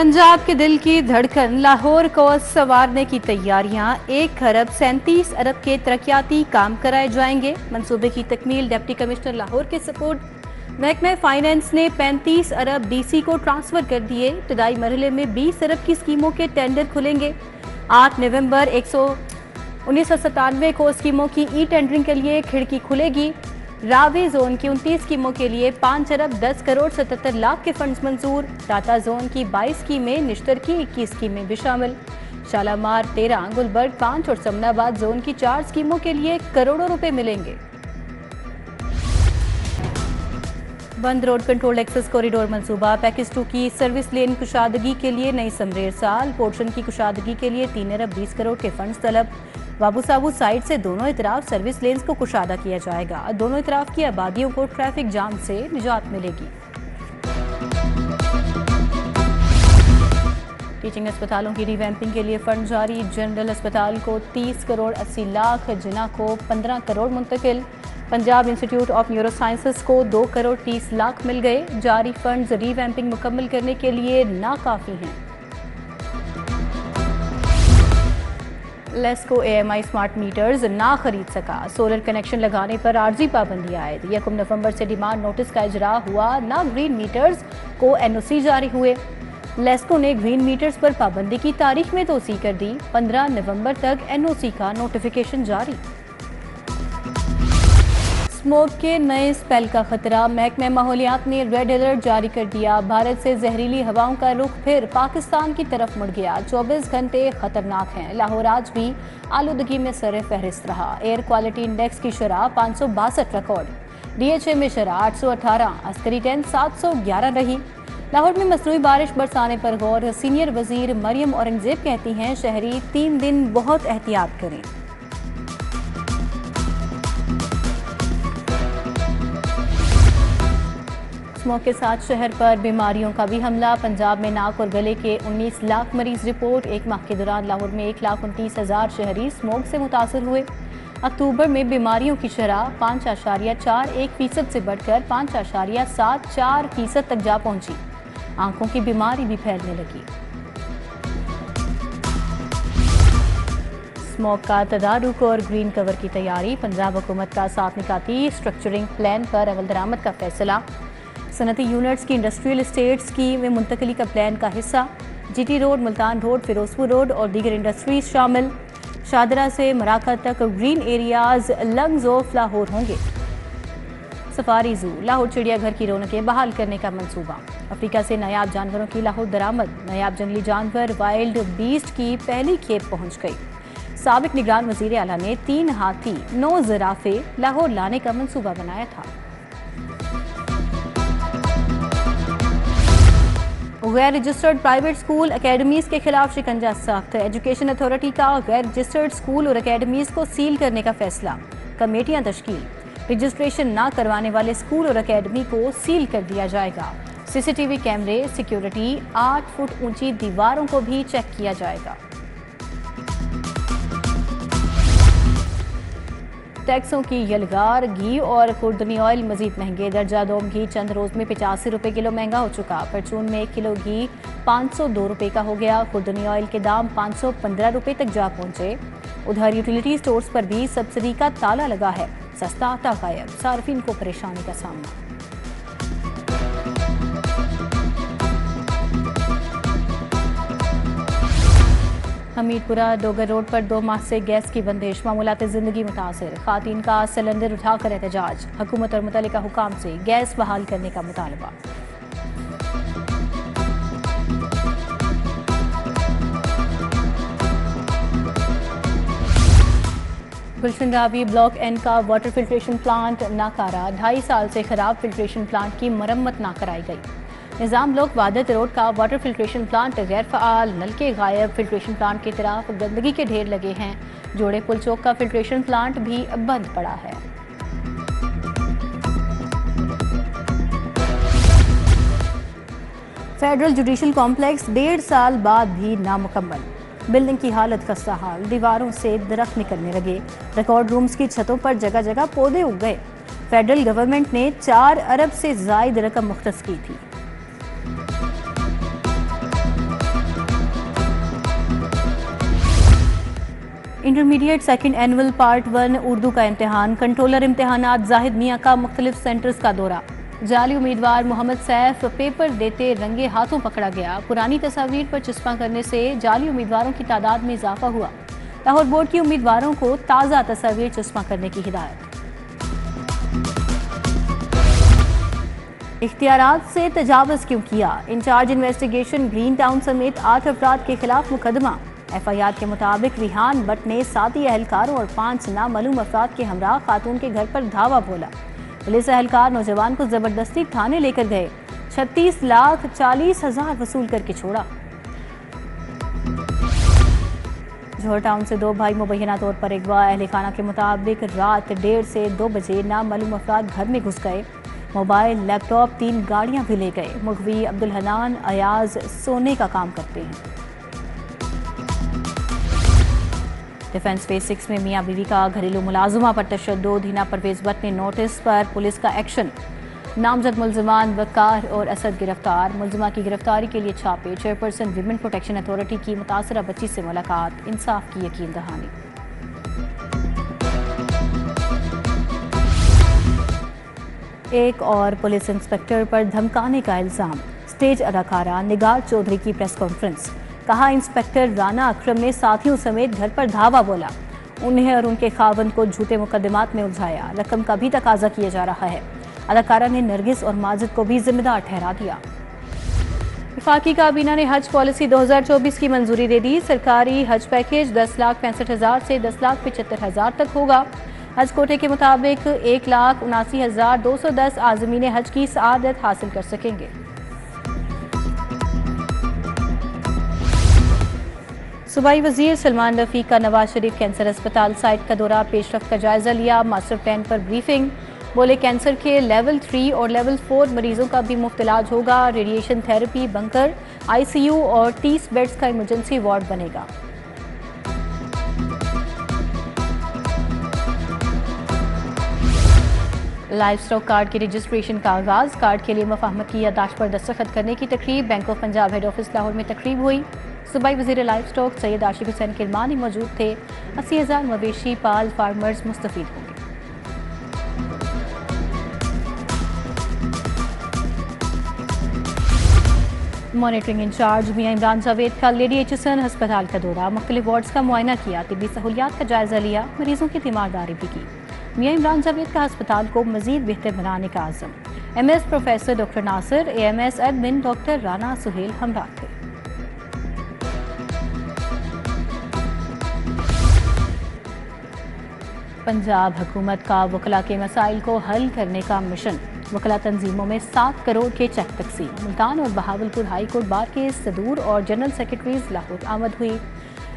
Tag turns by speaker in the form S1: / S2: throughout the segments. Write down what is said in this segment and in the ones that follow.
S1: पंजाब के दिल की धड़कन लाहौर को संवारने की तैयारियां 1 खरब 37 अरब के तरक्याती काम कराए जाएंगे। मंसूबे की तकमील डिप्टी कमिश्नर लाहौर के सपोर्ट महकमा फाइनेंस ने 35 अरब डीसी को ट्रांसफर कर दिए। इब्तदाई मरहले में 20 अरब की स्कीमों के टेंडर खुलेंगे। 8 नवंबर 1997 को स्कीमों की ई टेंडरिंग के लिए खिड़की खुलेगी। रावी जोन की 29 स्कीमों के लिए 5 अरब 10 करोड़ 77 लाख के फंड्स मंजूर। टाटा जोन की 22 स्कीमें, निश्तर की 21 स्कीमें भी शामिल। शालामार 13, गुलबर्ग 5 और समनाबाद जोन की 4 स्कीमों के लिए करोड़ों रुपए मिलेंगे। बंद रोड कंट्रोल एक्सेस कॉरिडोर मंसूबा पैकेज 2 की सर्विस लेन कुशादगी के लिए नई समरेर साल। पोर्शन की कुशादगी के लिए 3 अरब 20 करोड़ के फंड्स तलब। बाबू साबू साइड से दोनों इतराफ सर्विस लेन्स को कुशादा किया जाएगा। दोनों इतराफ की आबादियों को ट्रैफिक जाम से निजात मिलेगी। टीचिंग अस्पतालों की रिवैम्पिंग के लिए फंड जारी। जनरल अस्पताल को 30 करोड़ 80 लाख, जिना को 15 करोड़ मुंतकिल। Punjab institute of neuro sciences को 2 करोड़ 30 लाख मिल गए। जारी फंड्स रिवैम्पिंग मुकम्मल करने के लिए नाकाफी हैं। लेस्को AMI स्मार्ट मीटर्स ना खरीद सका। सोलर कनेक्शन लगाने पर आर्जी पाबंदी आयद। 1 नवंबर से डिमांड नोटिस का इजरा हुआ। ना ग्रीन मीटर्स को NOC जारी हुए। लेस्को ने ग्रीन मीटर्स पर पाबंदी की तारीख में तोसी कर दी। 15 नवंबर तक NOC का नोटिफिकेशन जारी। स्मोक के नए स्पेल का खतरा। महकमा माहौलियात ने रेड अलर्ट जारी कर दिया। भारत से जहरीली हवाओं का रुख फिर पाकिस्तान की तरफ मुड़ गया। 24 घंटे खतरनाक हैं। लाहौर आज भी आलूदगी में सरे फहरिस्त रहा। एयर क्वालिटी इंडेक्स की शरह 562 रिकॉर्ड। DHA में शरह 818, अस्करी 10 711 रही। लाहौर में मसनूई बारिश बरसाने पर गौर। सीनियर वजीर मरियम औरंगजेब कहती हैं शहरी 3 दिन बहुत एहतियात करें। स्मोक के साथ शहर पर बीमारियों का भी हमला। पंजाब में नाक और गले के 19 लाख मरीज रिपोर्ट। 1 माह के दौरान लाहौर में 1,29,000 शहरी स्मोक से मुतासर हुए। अक्टूबर में बीमारियों की शरह 5.41% से बढ़कर 5.74% तक जा पहुंची। आंखों की बीमारी भी फैलने लगी। स्मोक का तदारुक और ग्रीन कवर की तैयारी। पंजाब हुकूमत का साफ निकाती स्ट्रक्चरिंग प्लान पर अमल दरामद का फैसला। सनती यूनिट्स की इंडस्ट्रियल इस्टेट्स की में मुंतकली का प्लान का हिस्सा। GT road, Multan road, Ferozepur road और दीगर इंडस्ट्रीज शामिल। शादरा से मराका तक green areas lungs of Lahore होंगे। सफारी जू, लाहौर चिड़ियाघर की रौनकें बहाल करने का मंसूबा। अफ्रीका से नायाब जानवरों की लाहौर दरामद। नायाब जंगली जानवर वाइल्ड बीस्ट की पहली खेप पहुंच गई। साबिक निगरान वजीर आला ने 3 हाथी 9 जिराफे लाहौर लाने का मंसूबा बनाया था। गैर रजिस्टर्ड प्राइवेट स्कूल अकेडमीज के खिलाफ शिकंजा सख्त। एजुकेशन अथॉरिटी का गैर रजिस्टर्ड स्कूल और अकेडमीज को सील करने का फैसला। कमेटियां तश्कील। रजिस्ट्रेशन ना करवाने वाले स्कूल और अकेडमी को सील कर दिया जाएगा। CCTV कैमरे, सिक्योरिटी, 8 फुट ऊंची दीवारों को भी चेक किया जाएगा। टैक्सों की यलगार। घी और खुर्दनी ऑयल मजीद महंगे। दर्जा दोम घी चंद रोज में 85 रुपए किलो महंगा हो चुका। परचून में 1 किलो घी 502 रुपए का हो गया। खुर्दनी ऑयल के दाम 515 रुपए तक जा पहुंचे। उधर यूटिलिटी स्टोर्स पर भी सब्सिडी का ताला लगा है। सस्ता आटा गायब, सार्फिन को परेशानी का सामना। हमीरपुरा डोगर रोड पर 2 माह से गैस की बंदिश। मामूलात जिंदगी मुतासिर। खातून का सिलेंडर उठाकर एहतजाज। हुकूमत और मुतल्लिका हुकाम से गैस बहाल करने का मुतालबा। गुलशन रावी ब्लॉक N का वाटर फिल्ट्रेशन प्लांट नाकारा। 2.5 साल से खराब फिल्ट्रेशन प्लांट की मरम्मत ना कराई गई। निजाम ब्लॉक वादत रोड का वाटर फिल्ट्रेशन प्लांट गैर फ़ाल। नलके गायब। फिल्ट्रेशन प्लांट की तरफ गंदगी के ढेर लगे हैं। जोड़े पुल चौक का फिल्ट्रेशन प्लांट भी बंद पड़ा है। फेडरल जुडिशल कॉम्प्लेक्स 1.5 साल बाद भी नामुकम्मल। बिल्डिंग की हालत खस्ता हाल। दीवारों से दरख्त निकलने लगे। रिकॉर्ड रूम्स की छतों पर जगह जगह पौधे उग गए। फेडरल गवर्नमेंट ने 4 अरब से ज़ायद रकम मुख्तस की थी। Intermediate second annual part 1 Urdu का इम्तिहान, कंट्रोलर इम्तिहानात जाहिद मियाँ का मुख्तलिफ सेंटर्स का दौरा। जाली उम्मीदवार मोहम्मद सैफ पेपर देते रंगे हाथों पकड़ा गया। पुरानी तस्वीर पर चस्पा करने से जाली उम्मीदवारों की तादाद में इजाफा हुआ। लाहौर बोर्ड की उम्मीदवारों को ताज़ा तस्वीर चस्पा करने की हिदायत। इख्तियारात से तजावुज़ क्यों किया? इंचार्ज इन्वेस्टिगेशन ग्रीन टाउन समेत 8 अफराद के खिलाफ मुकदमा। FIR के मुताबिक रिहान भट्ट ने 7 एहलकारों और 5 नामालूम अफराद के हमरा खातून के घर पर धावा बोला। पुलिस एहलकार नौजवान को जबरदस्ती थाने लेकर गए, 36,40,000 वसूल करके छोड़ा। जौहर टाउन से 2 भाई मुबैना तौर पर अगवा। अहले खाना के मुताबिक रात 1:30 से 2 बजे नामालूम अफराद घर में घुस गए। मोबाइल, लैपटॉप, 3 गाड़ियां भी ले गए। मुखवी अब्दुल हनान अयाज सोने का काम करते हैं। डिफेंस फेज 6 में मियां बीवी का घरेलू मुलाजमा पर तशद्दुद। हिना परवेज भट्ट ने नोटिस पर पुलिस का एक्शन। नामजद मुलजमान वकार और असद गिरफ्तार। मुलजमा की गिरफ्तारी के लिए छापे। चेयरपर्सन विमेन प्रोटेक्शन अथॉरिटी की मुतासरा बच्ची से मुलाकात। इंसाफ की यकीन दहानी। एक और पुलिस इंस्पेक्टर पर धमकाने का इल्जाम। स्टेज अदाकारा निगार चौधरी की प्रेस कॉन्फ्रेंस। कहा, इंस्पेक्टर राना अकरम ने साथियों समेत घर पर धावा बोला। उन्हें और उनके खावंद को झूठे मुकदमात में उलझाया। रकम का भी तकाजा किया जा रहा है। अदाकारा ने नरगिस और माजिद को भी जिम्मेदार ठहरा दिया। वफाकी काबीना ने हज पॉलिसी 2024 की मंजूरी दे दी। सरकारी हज पैकेज 10,65,000 से 10,75,000 तक होगा। हज कोटे के मुताबिक 1,79,210 आज़मीन हज की सआदत हासिल कर सकेंगे। सूबाई वजीर सलमान रफीक का नवाज शरीफ कैंसर अस्पताल साइट का दौरा, पेशरफ्त का जायजा लिया। मास्टर प्लान पर ब्रीफिंग। बोले, कैंसर के लेवल 3 और लेवल 4 मरीजों का भी मुफ्त इलाज होगा। रेडिएशन थेरेपी, बंकर, ICU और 30 बेड्स का इमरजेंसी वार्ड बनेगा। लाइफ स्टॉक कार्ड के रजिस्ट्रेशन का आगाज। कार्ड के लिए मफाहमत की यादाश्त पर दस्तखत करने की तकरीब। Bank of Punjab head office Lahore में तकरीब हुई। सूबाई वजीर लाइफ स्टॉक सैयद आशिक हुसैन किरमानी मौजूद थे। 80,000 मवेशी पाल फार्मर्स मुस्तफीद होंगे। मॉनिटरिंग इंचार्ज मियां इमरान जावेद का लेडी HSN अस्पताल का दौरा। मुख्तलिफ वार्ड्स का मुआयना किया। तिब्बी सहूलियात का जायजा लिया। मरीजों की तीमारदारी भी की। मियां इमरान जावेद का अस्पताल को मजीद बेहतर बनाने का आज़म। MS professor doctor Nasir, AMS admin doctor Rana Suhail हमरा थे। पंजाब हुकूमत का वकला के मसाइल को हल करने का मिशन। वकला तंजीमों में 7 करोड़ के चेक तकसीम। मुल्तान और बहावलपुर हाई कोर्ट बार के सदूर और जनरल सेक्रेटरीज लाहौर आमद हुई।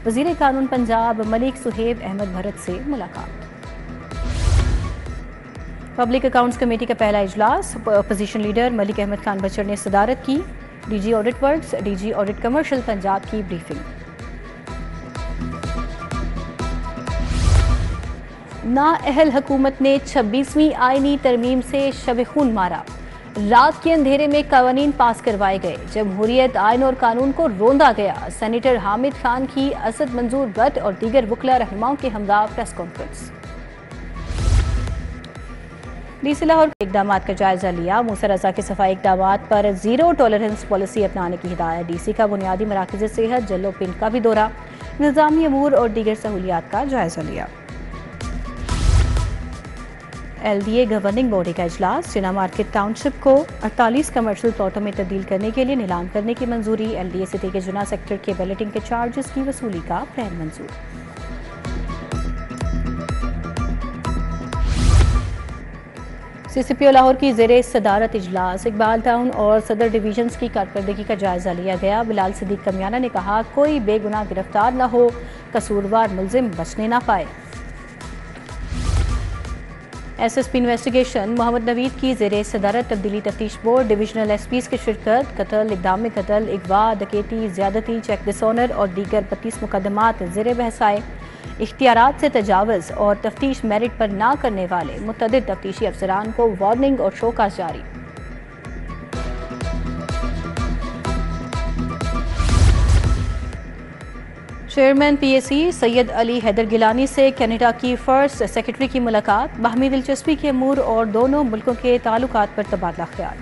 S1: वजीर कानून पंजाब मलिक सुहेब अहमद भरत से मुलाकात। पब्लिक अकाउंट्स कमेटी का पहला इजलास। अपोजिशन लीडर मलिक अहमद खान बचर ने सदारत की। DG audit works, DG audit commercial Punjab की ब्रीफिंग। नाअहल हुकूमत ने 26वीं आईनी तरमीम से शब खून मारा। रात के अंधेरे में कवानीन पास करवाए गए। जमहूरियत, आइन और कानून को रोंदा गया। सेनेटर हामिद खान की असद मंजूर भट्ट और दीगर वकला रहनुमाओं के हमरा प्रेस कॉन्फ्रेंस। DC लाहौर के इकदाम का जायजा लिया। मूसा रजा के सफाई इकदाम पर 0 टॉलरेंस पॉलिसी अपनाने की हिदायत। DC का बुनियादी मराकज़ सेहत जल्लो पिंड का भी दौरा। निज़ामी अमूर और दीगर सहूलियात का जायजा लिया। LDA गवर्निंग बॉडी का इजलास। जिना मार्केट टाउनशिप को 48 कमर्शियल प्लॉटों में तब्दील करने के लिए नीलाम करने की मंजूरी। LDA सिटी के जिना सेक्टर के बैलेटिंग के चार्जेस की वसूली का प्लान मंजूर। CCPO लाहौर की ज़ेरे सदारत इजलास। इकबाल टाउन और सदर डिवीजन्स की कारकर्दगी का जायजा लिया गया। बिलाल सिद्दीक कमियाना ने कहा, कोई बेगुनाह गिरफ्तार न हो, कसूरवार मुलजिम बचने ना पाए। SSP investigation. मोहम्मद नवीद की ज़ेरे सदारत तब्दीली तफ्तीश बोर्ड। डिविजनल SPs की शिरकत। कत्ल, इक़दाम कत्ल, अगवा, डकैती, ज़्यादती, चेक डिसऑनर और दीगर 32 मुकदमात ज़ेरे बहस आए। इख्तियारात से तजावुज़ और तफ्तीश मेरिट पर ना करने वाले मुतअद्दिद तफ्तीशी अफसरान को वार्निंग और शोकास जारी। चेयरमैन पीएसी सैयद अली हैदर गिलानी से कनाडा की फर्स्ट सेक्रेटरी की मुलाकात, बाहमी दिलचस्पी के अमूर और दोनों मुल्कों के ताल्लुकात पर तबादला ख्याल।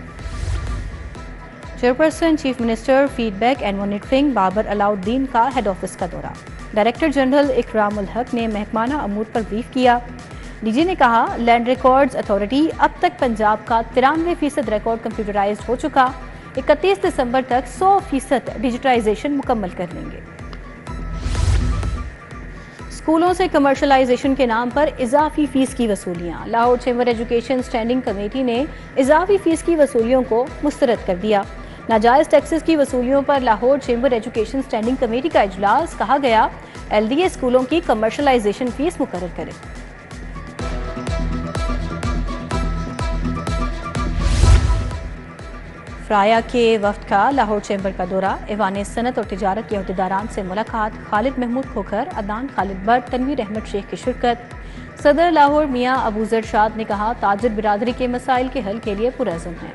S1: Chairperson chief minister feedback and monitoring Babar Alauddin का हेड ऑफिस का दौरा, डायरेक्टर जनरल इकरामुल हक ने महकमाना अमूर पर ब्रीफ किया। डीजी ने कहा लैंड रिकॉर्ड्स अथॉरिटी अब तक पंजाब का 93% रिकॉर्ड कंप्यूटराइज्ड हो चुका, 31 दिसंबर तक 100% डिजिटाइजेशन मुकम्मल कर लेंगे। स्कूलों से कमर्शलाइजेशन के नाम पर इजाफी फीस की वसूलियां, Lahore chamber education standing committee ने इजाफी फीस की वसूलियों को मुस्तरद कर दिया। नाजायज टैक्सेस की वसूलियों पर Lahore chamber education standing committee का इजलास, कहा गया एलडीए स्कूलों की कमर्शलाइजेशन फीस मुकर्रर करे। फ्राया के वफ्द का लाहौर चैम्बर का दौरा, ऐवान सनत और तिजारत के अहदेदारान से मुलाकात, खालिद महमूद खोखर, अदनान खालिद भट्ट, तनवीर अहमद शेख की शिरकत। सदर लाहौर मियाँ अबूजर शाद ने कहा ताजिर बिरादरी के मसाइल के हल के लिए पुरअज़्म है।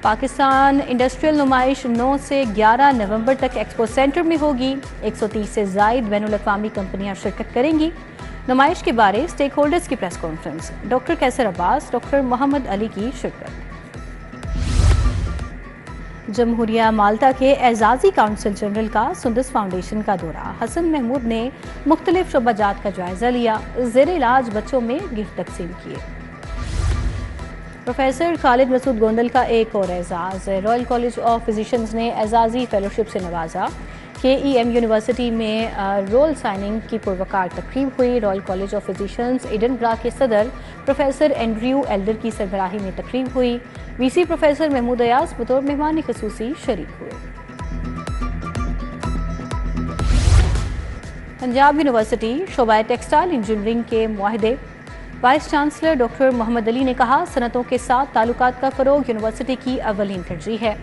S1: पाकिस्तान इंडस्ट्रियल नुमाइश 9 से 11 नवंबर तक एक्सपो सेंटर में होगी। 130 से ज़ायद बैनुल-अक़वामी कंपनियां शिरकत करेंगी। नुमाइश के बारे स्टेक होल्डर्स की प्रेस कॉन्फ्रेंस, डॉक्टर कैसर अब्बास, डॉक्टर मोहम्मद अली की शिरकत। जमहूरिया माल्टा के एजाजी काउंसिल जनरल का सुंदस फाउंडेशन का दौरा, हसन महमूद ने मुख्तलिफ शोबाजात का जायजा लिया, ज़ेर इलाज बच्चों में गिफ्ट तकसीम किए। प्रोफेसर खालिद मसूद गोंदल का एक और एजाज़, रॉयल कॉलेज ऑफ फिजिशियंस ने एजाजी फेलोशिप से नवाजा। KEM यूनिवर्सिटी में रोल साइनिंग की पुरवकार तकरीब हुई। Royal college of physicians Edinburgh के सदर प्रोफेसर एंड्रयू एल्डर की सरबराही में तकरीब हुई। VC प्रोफेसर महमूद अयाज बतौर मेहमान ख़ुसूसी शरीक हुए। पंजाब यूनिवर्सिटी शोबा टेक्सटाइल इंजीनियरिंग के मुआहदे, vice chancellor doctor Muhammad Ali ने कहा सनतों के साथ ताल्लुकात का फ़रोग यूनिवर्सिटी की अव्वलीन तरजीह है।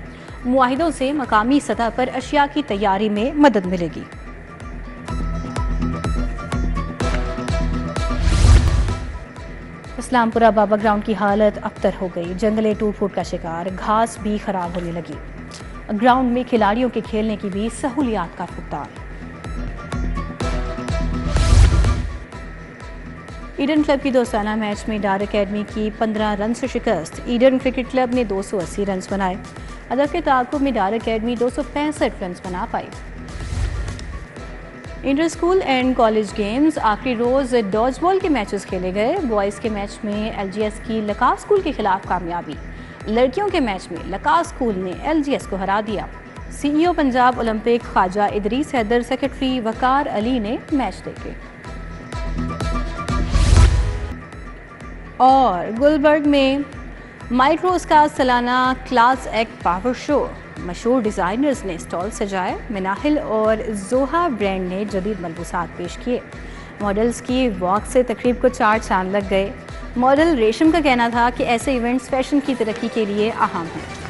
S1: मुआहिदों से मकामी सतह पर अशिया की तैयारी में मदद मिलेगी। इस्लामपुरा बाबा ग्राउंड की हालत अबतर हो गई, जंगलें टूट फूट का शिकार, घास भी खराब होने लगी। ग्राउंड में खिलाड़ियों के खेलने की भी सहूलियात का फुकदान। ईडन क्लब की दोस्ताना मैच में डार अकेडमी की 15 रन से शिकस्त। ईडन क्रिकेट क्लब ने 280 रन बनाए। अदब के ताक़ुब में डार अकेडमी 265 रन बना पाई। Inter school and college games, आखिरी रोज़ डॉज बॉल के मैचेस खेले गए। बॉयज़ के मैच में LGS की लका स्कूल के खिलाफ कामयाबी। लड़कियों के मैच में लका स्कूल ने LGS को हरा दिया। CEO Punjab Olympic Khawaja Idrees Haider, secretary Waqar Ali ने मैच देखे। और गुलबर्ग में माइट्रोस का सालाना क्लास एक्ट पावर शो, मशहूर डिज़ाइनर्स ने स्टॉल सजाए। मिनाहिल और जोहा ब्रांड ने जदीद मलबूसात पेश किए। मॉडल्स की वॉक से तकरीब को 4 चांद लग गए। मॉडल रेशम का कहना था कि ऐसे इवेंट्स फैशन की तरक्की के लिए अहम हैं।